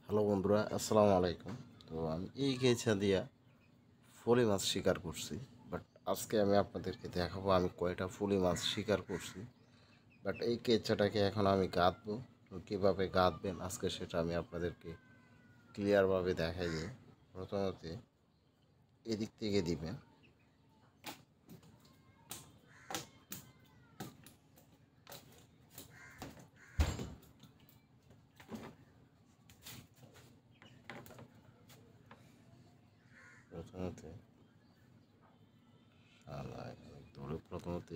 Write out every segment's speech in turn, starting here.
Hello বন্ধুরা, আসসালামু আলাইকুম। তো আমি এই কেঁচা দিয়া ফলি মাছ শিকার করছি। বাট আজকে আমি আপনাদেরকে দেখাবো আমি কয়টা ফলি মাছ শিকার করছি। বাট এই কেঁচাটাকে এখন আমি গাঁথবো। তো কীভাবে গাঁথবেন আজকে সেটা আমি আপনাদেরকে ক্লিয়ারভাবে দেখাই দিই। প্রথমত এদিক থেকে দিবেন, প্রথমত প্রথমত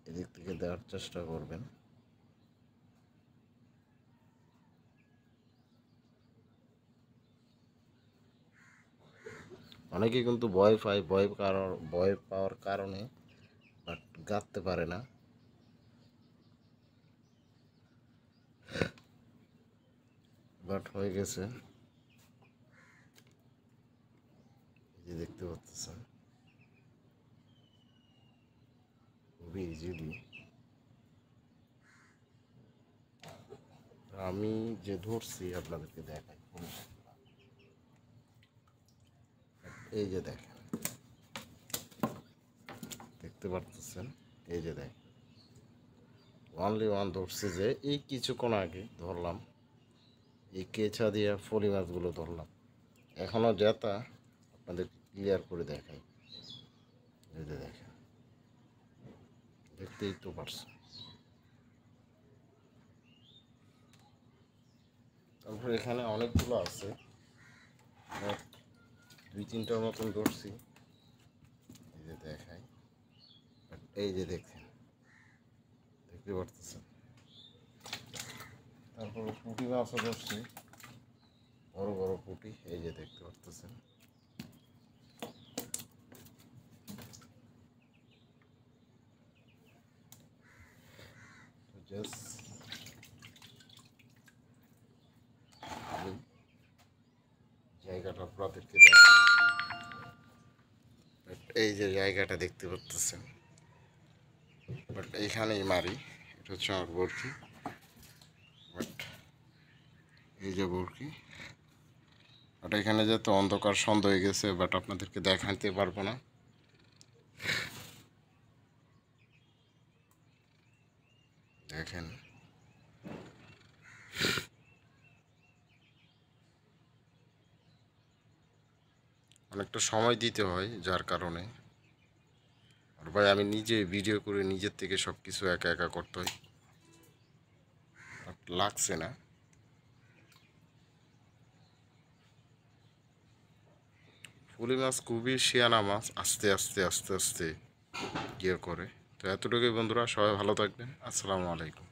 এদিক থেকে দেওয়ার চেষ্টা করবেন। অনেকে কিন্তু ভয় পায়, ভয় পাওয়ার কারণে বাট গাঁথতে পারে না। বাট হয়ে গেছে, যে দেখতে পাচ্ছেন খুবই ইজিলি আমি যে ধরছি আপনাদেরকে দেখাই। এই যে দেখেন, দেখতে পারতেছেন, এই যে দেখেন অনলি ওয়ান ধরছি। যে এই কিছুক্ষণ আগে ধরলাম, এই কেঁচা দিয়ে ফলি মাছগুলো ধরলাম। এখনও জেতা আপনাদের ক্লিয়ার করে দেখাই। এই যে দেখেন, দেখতেই তো পারছেন। তারপর এখানে অনেকগুলো আছে, দুই তিনটার মতন ধরছি। এই যে দেখাই, এই যে দেখছেন, দেখতে পারতেছেন। তারপর পুঁটি মাছও ধরছি, বড় বড় পুঁটি, এই যে দেখতে পারতেছেন। জাস্ট আমি জায়গাটা আপনাদেরকে দেখাই। এই যে জায়গাটা দেখতে পাচ্ছেন, বাট এইখানেই মারি। এটা হচ্ছে আমার বরকি। বাট এই যে বরকি, বাট এখানে যেহেতু অন্ধকার সন্ধ্যা হয়ে গেছে, বাট আপনাদেরকে দেখাতে পারবো না। দেখেন, অনেকটা সময় দিতে হয়, যার কারণে। আর ভাই আমি নিজে ভিডিও করে নিজের থেকে সব কিছু একা একা করতে হয়, বাট লাগছে না। ফুলি মাছ খুবই শিয়ানা মাছ, আস্তে আস্তে আস্তে আস্তে ইয়ে করে। তো এতটুকুই বন্ধুরা, সবাই ভালো থাকবেন। আসসালামু আলাইকুম।